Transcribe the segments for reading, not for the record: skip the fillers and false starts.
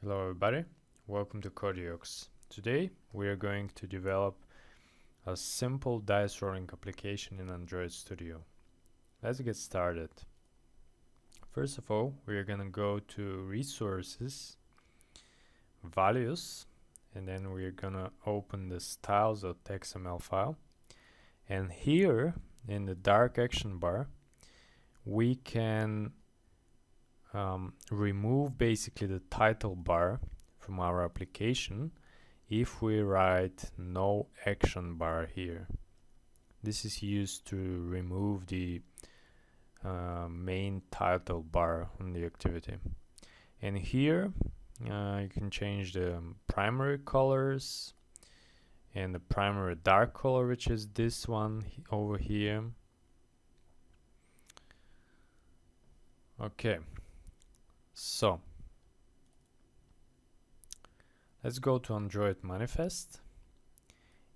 Hello everybody, welcome to Codiox. Today we are going to develop a simple dice rolling application in Android Studio. Let's get started. First of all, we are going to go to Resources, Values, and then we're going to open the styles.xml file. And here in the dark action bar, we can remove basically the title bar from our application if we write no action bar here. This is used to remove the main title bar on the activity. And here you can change the primary colors and the primary dark color, which is this one over here. Okay, so let's go to Android Manifest,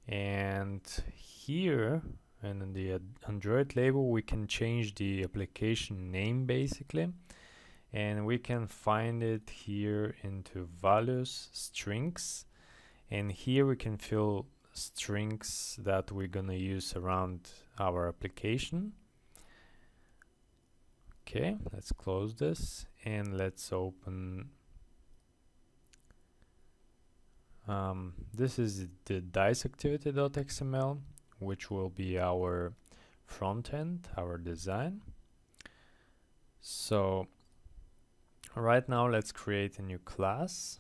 and here in the Android label we can change the application name basically, and we can find it here into values, strings, and here we can fill strings that we're gonna use around our application. Okay, let's close this and let's open this is the dice activity.xml, which will be our front end, our design. So right now let's create a new class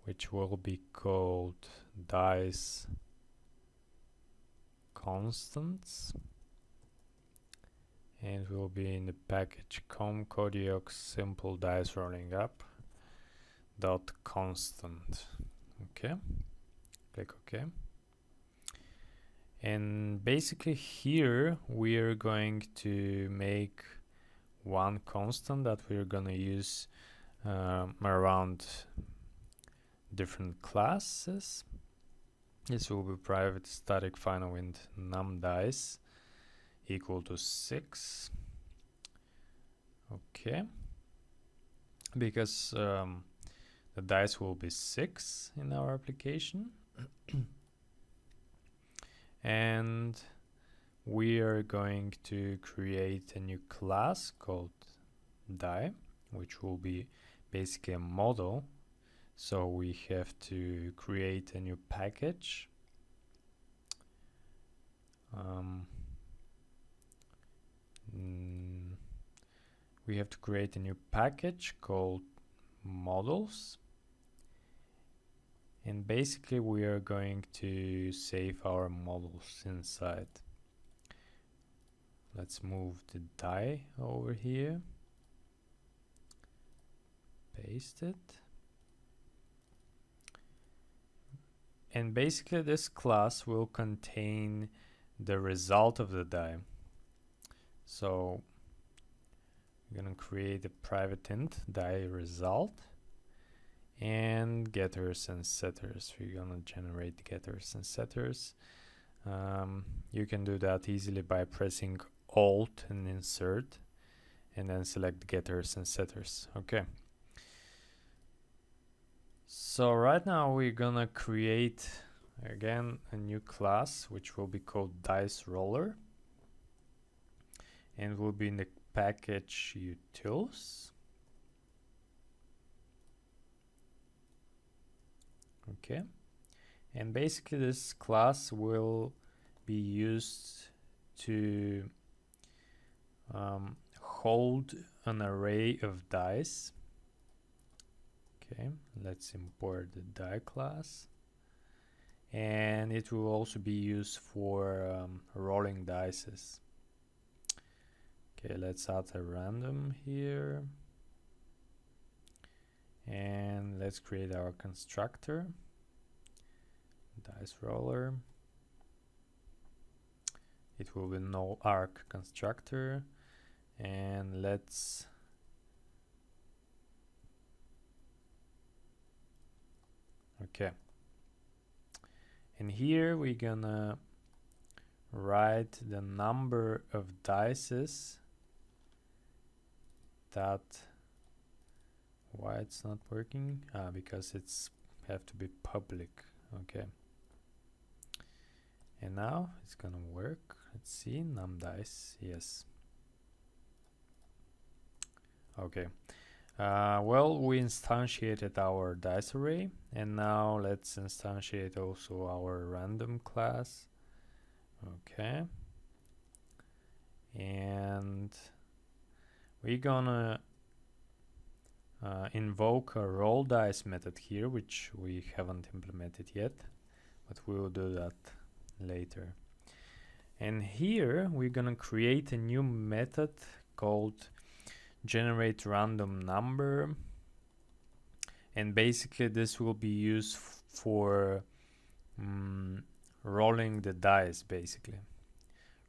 which will be called dice constants, and it will be in the package com Codiox simple dice rolling up dot constant. Okay, click OK, and basically here we are going to make one constant that we're gonna use around different classes. This will be private static final int num dice equal to 6. Okay, because the dice will be 6 in our application. And we are going to create a new class called die, which will be basically a model. So we have to create a new package. We have to create a new package called models, and basically we are going to save our models inside. Let's move the die over here, paste it, and basically this class will contain the result of the die. So we're gonna create a private int die result and getters and setters. We're gonna generate getters and setters. You can do that easily by pressing Alt and Insert, and then select getters and setters. Okay. So right now we're gonna create again a new class which will be called dice roller, and will be in the package utils. Okay, and basically this class will be used to hold an array of dice. Okay, let's import the die class, and it will also be used for rolling dices. Okay, let's add a random here, and let's create our constructor dice roller. It will be no arc constructor, and let's okay, and here we're gonna write the number of dices that Why it's not working? Because it's have to be public. Okay. And now it's gonna work. Let's see, numDice, yes. Okay. Well, we instantiated our dice array, and now let's instantiate also our random class. Okay. And we're gonna invoke a roll dice method here, which we haven't implemented yet, but we will do that later. And here we're gonna create a new method called generate random number, and basically this will be used for rolling the dice, basically.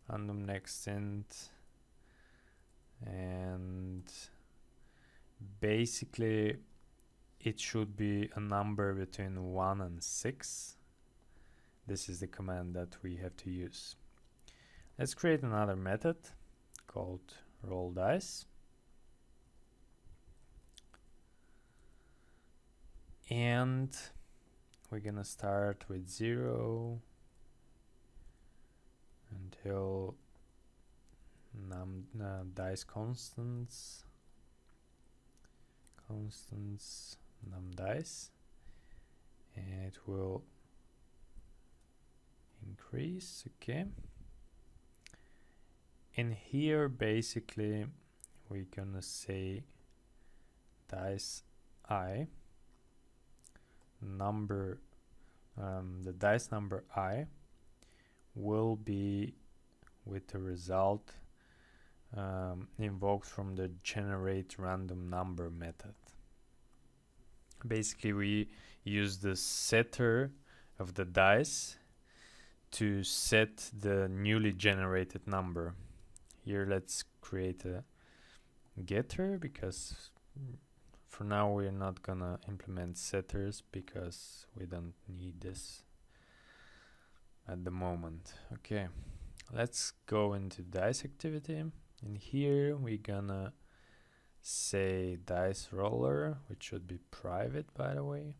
Random next int, and basically it should be a number between 1 and 6. This is the command that we have to use. Let's create another method called roll dice. And we're gonna start with 0 until dice constants numDice, and it will increase. Okay. And here basically we're gonna say dice I number, the dice number I will be with the result invoked from the generate random number method. Basically we use the setter of the dice to set the newly generated number. Here let's create a getter, because for now we're not gonna implement setters because we don't need this at the moment. Okay, let's go into dice activity, and here we're gonna say dice roller, which should be private, by the way.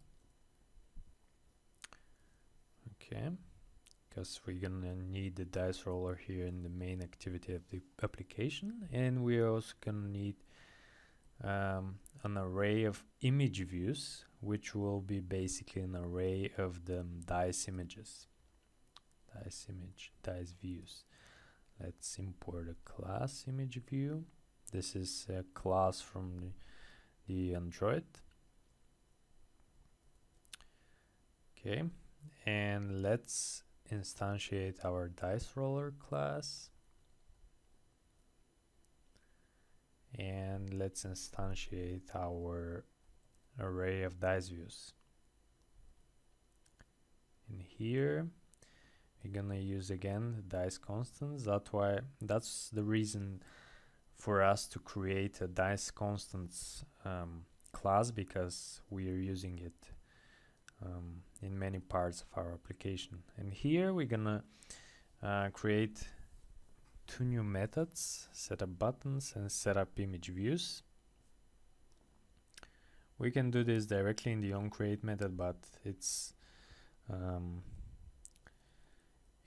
Okay, because we're gonna need the dice roller here in the main activity of the application, and we're also gonna need an array of image views, which will be basically an array of the dice images, dice views. Let's import a class image view. This is a class from the Android. Okay, and let's instantiate our dice roller class, and let's instantiate our array of dice views. In here we're gonna use again the dice constants. That's the reason for us to create a dice constants class, because we are using it in many parts of our application. And here we're gonna create two new methods, setup buttons and setup image views. We can do this directly in the onCreate method, but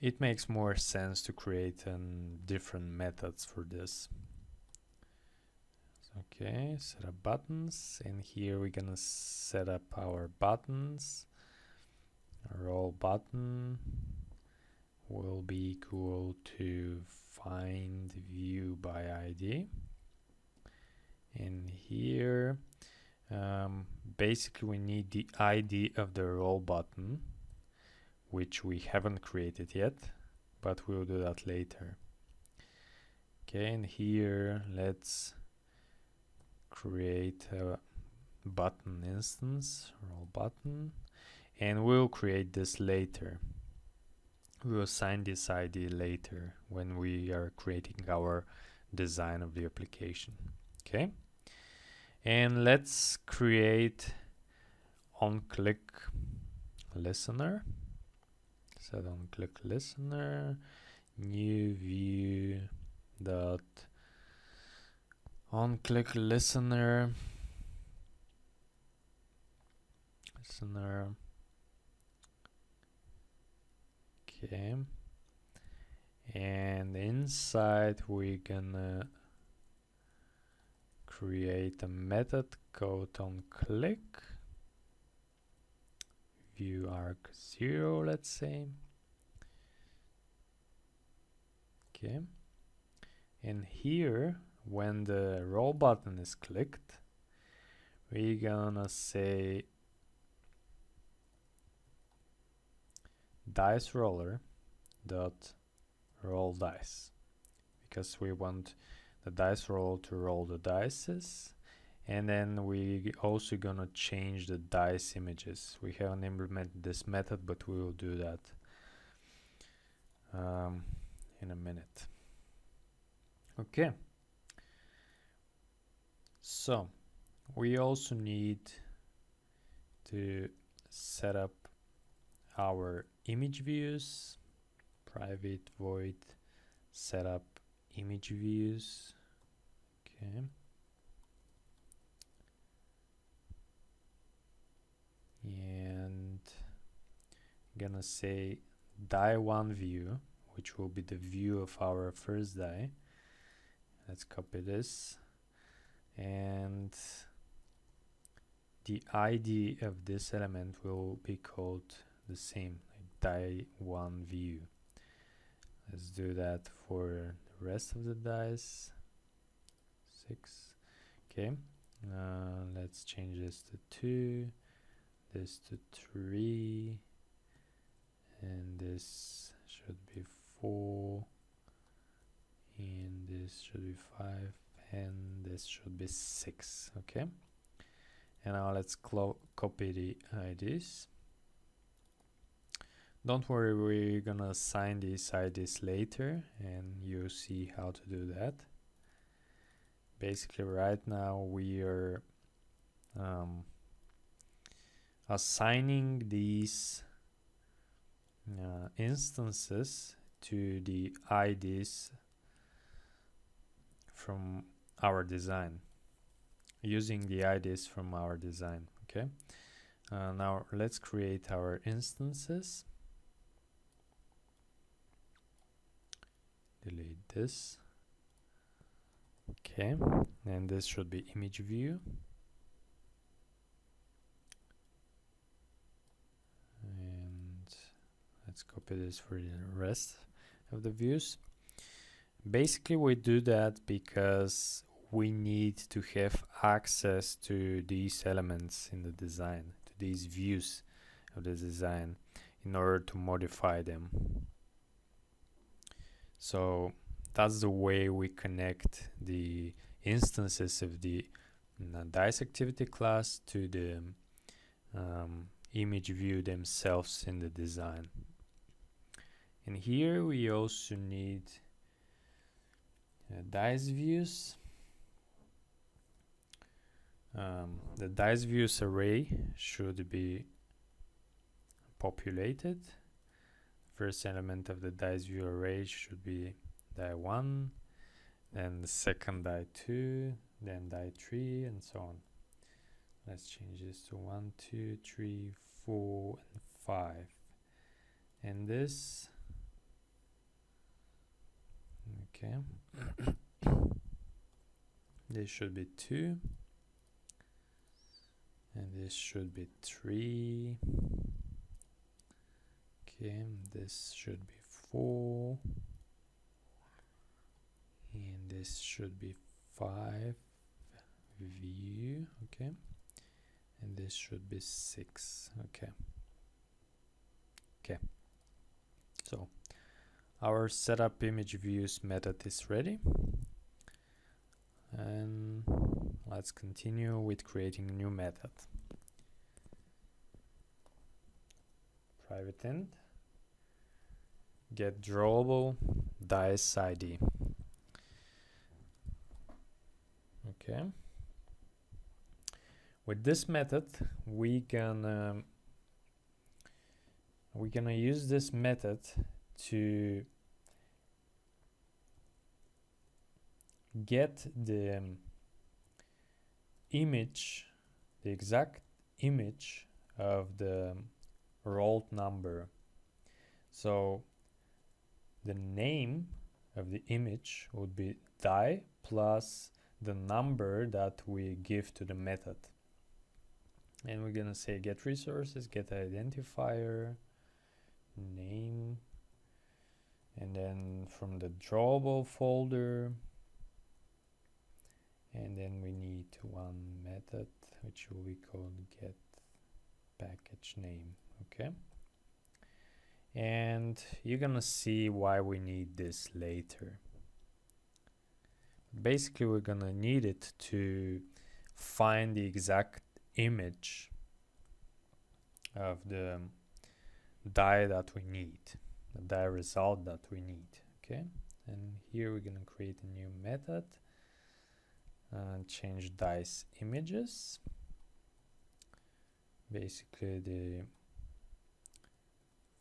it makes more sense to create different methods for this. Okay, setup buttons, and here we're gonna set up our buttons. Roll button will be equal to find view by ID, and here basically we need the ID of the roll button, which we haven't created yet, but we'll do that later. Okay, and here let's create a button instance, roll button, and we'll create this later. We'll assign this ID later when we are creating our design of the application. Okay, and let's create onClick listener. Set onClick listener, new view dot onClick listener, listener. Okay, and inside we're gonna create a method called onClick view arc0, let's say. Okay, and here when the roll button is clicked, we're gonna say dice roller dot roll dice, because we want the dice roll to roll the dices, and then we also gonna change the dice images. We haven't implemented this method, but we will do that in a minute. Okay, so we also need to set up our image views. Private void setup image views. Okay, and gonna say die1 view, which will be the view of our first die. Let's copy this, and the ID of this element will be called the same, like die1 view. Let's do that for the rest of the dice. 6. Okay, let's change this to 2, this to 3, and this should be 4, and this should be 5, and this should be 6. Okay, and now let's copy the IDs. Don't worry, we're gonna assign these IDs later, and you'll see how to do that. Basically, right now we are assigning these instances to the IDs from our design, using the IDs from our design. Okay, now let's create our instances. Delete this. Okay, and this should be image view. And let's copy this for the rest of the views. Basically, we do that because we need to have access to these elements in the design, to these views of the design, in order to modify them. So that's the way we connect the instances of the dice activity class to the image view themselves in the design. And here we also need dice views. The dice views array should be populated. First element of the dice view array should be die 1, then the second die 2, then die 3, and so on. Let's change this to 1, 2, 3, 4, and 5. And this, okay, this should be 2, and this should be 3. Okay, this should be 4, and this should be 5 view. Okay, and this should be 6. Okay, so our setup image views method is ready, and let's continue with creating a new method. Private int get drawable dice ID. Okay, with this method we're gonna use this method to get the image, the exact image of the rolled number. So the name of the image would be die plus the number that we give to the method. And we're gonna say get resources, get identifier, name, and then from the drawable folder, and then we need one method which will be called get package name. Okay, and you're gonna see why we need this later. Basically, we're gonna need it to find the exact image of the die that we need, the die result that we need. Okay, and here we're gonna create a new method and change dice images. Basically, the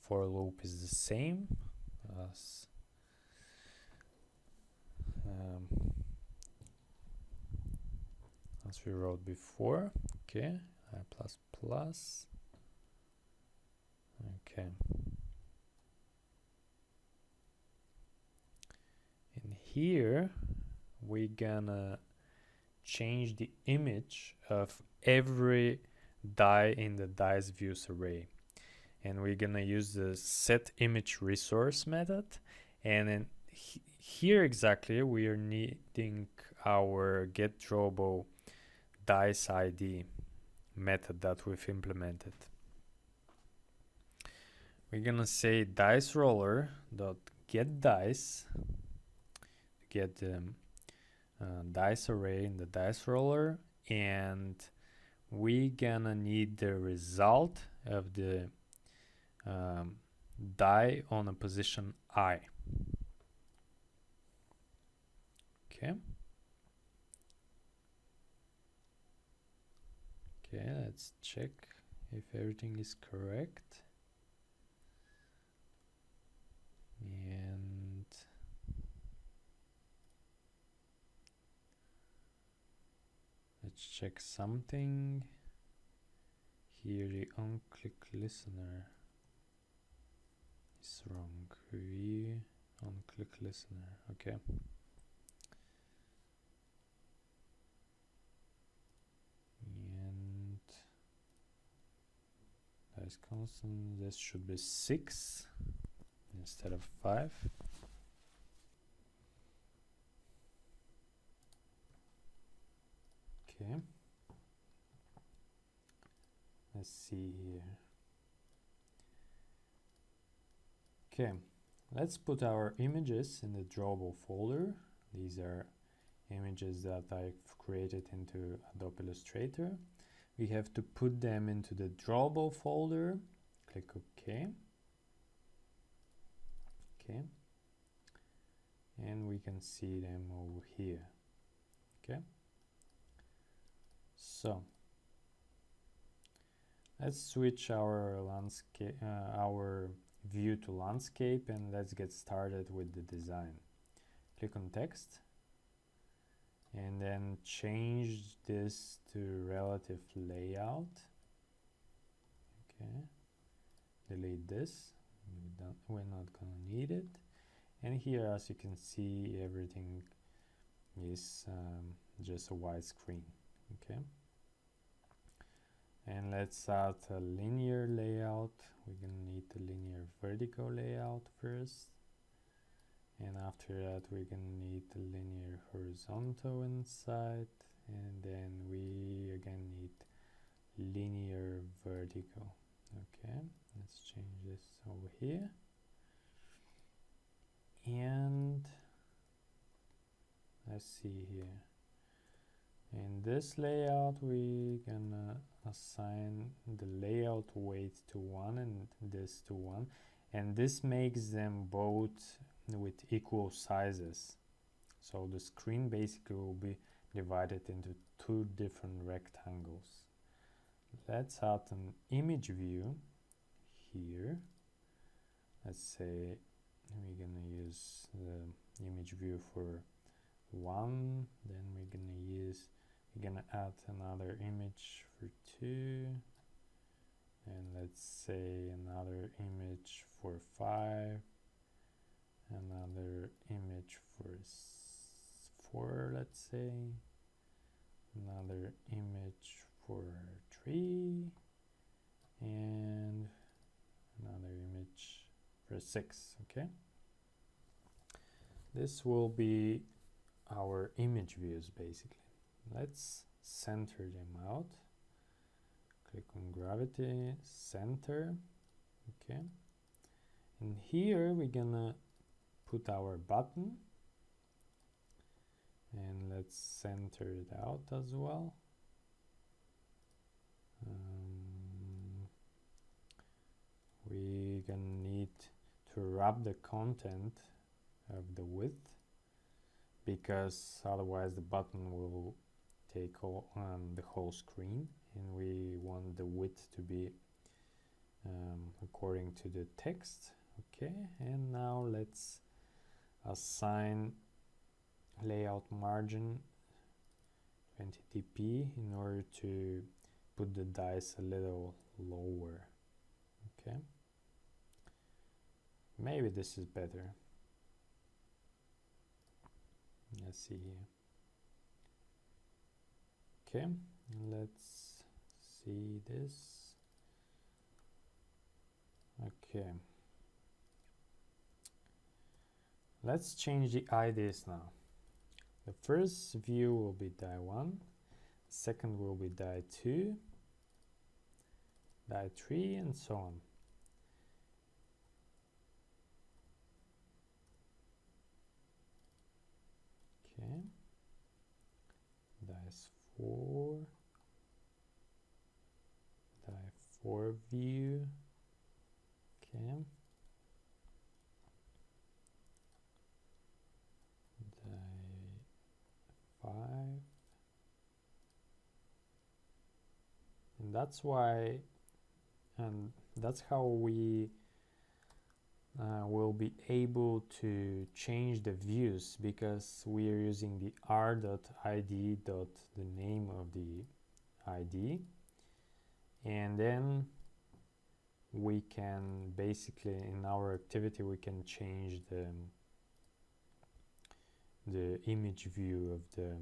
for loop is the same as we wrote before. Okay, I plus plus. Okay, and here we're gonna change the image of every die in the dice views array, and we're gonna use the set image resource method, and then here exactly we are needing our get drawable dice ID method that we've implemented. We're gonna say dice roller dot get dice to get the dice array in the dice roller, and we gonna need the result of the die on a position I. Okay. Okay, let's check if everything is correct. And let's check something. Here the onClick listener is wrong. View onClick listener. Okay. And dice constant, this should be 6 instead of 5. Okay. Let's see here. Okay, let's put our images in the drawable folder. These are images that I've created into Adobe Illustrator. We have to put them into the drawable folder. Click OK. Okay. And we can see them over here. Okay. So let's switch our landscape, our view to landscape, and let's get started with the design. Click on text and then change this to relative layout. Okay, delete this, we're not gonna need it. And here, as you can see, everything is just a white screen. Okay, and let's add a linear layout. We're gonna need the linear vertical layout first, and after that we're gonna need the linear horizontal inside, and then we again need linear vertical. Okay, let's change this over here, and let's see here. In this layout we're gonna assign the layout weight to 1 and this to 1, and this makes them both with equal sizes. So the screen basically will be divided into 2 different rectangles. Let's add an image view here. Let's say we're gonna use the image view for 1, then we're gonna add another image for 2, and let's say another image for 5, another image for 4, let's say, another image for 3, and another image for 6. Okay, this will be our image views basically. Let's center them out. Click on gravity, center. Okay, and here we're gonna put our button, and let's center it out as well. We're gonna need to wrap the content of the width, because otherwise the button will take all, the whole screen, and we want the width to be according to the text. Okay, and now let's assign layout margin 20 dp in order to put the dice a little lower. Okay, maybe this is better. Let's see here. Okay, let's see this. Okay, let's change the IDs now. The first view will be die 1, the second will be die 2, die 3, and so on. Okay, dice 4, die 4 view. Okay, die 5, and that's why, and that's how we will be able to change the views, because we are using the r.id the name of the ID, and then we can basically, in our activity, we can change the image view of the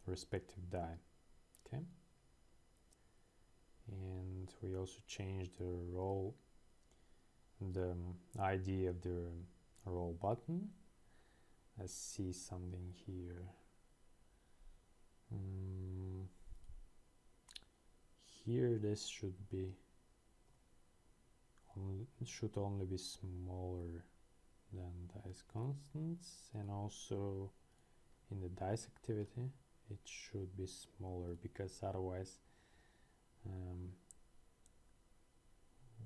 respective die. Okay, and we also change the role, the ID of the roll button. Let's see something here. Here this should be should only be smaller than dice constants, and also in the dice activity it should be smaller, because otherwise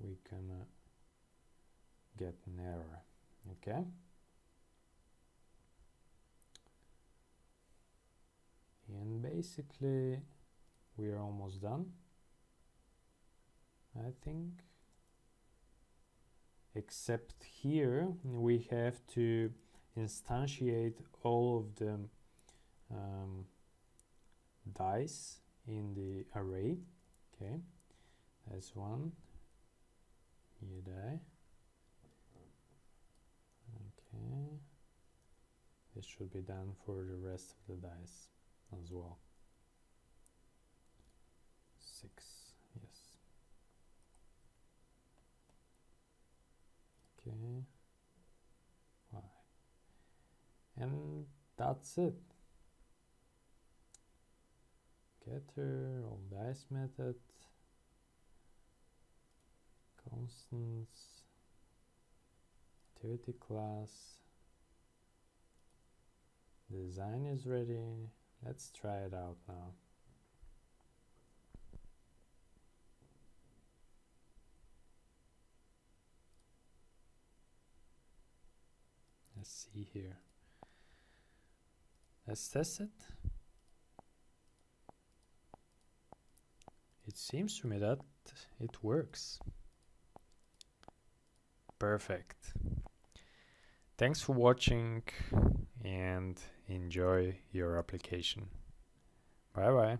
we're gonna get an error. Okay, and basically we are almost done, I think, except here we have to instantiate all of the dice in the array. Okay, that's one new die. Okay, this should be done for the rest of the dice as well. 6, yes. Okay, 5, and that's it. Getter, all dice method, constants, activity class, design is ready. Let's try it out now. Let's see here. Let's test it. It seems to me that it works. Perfect. Thanks for watching and enjoy your application. Bye bye.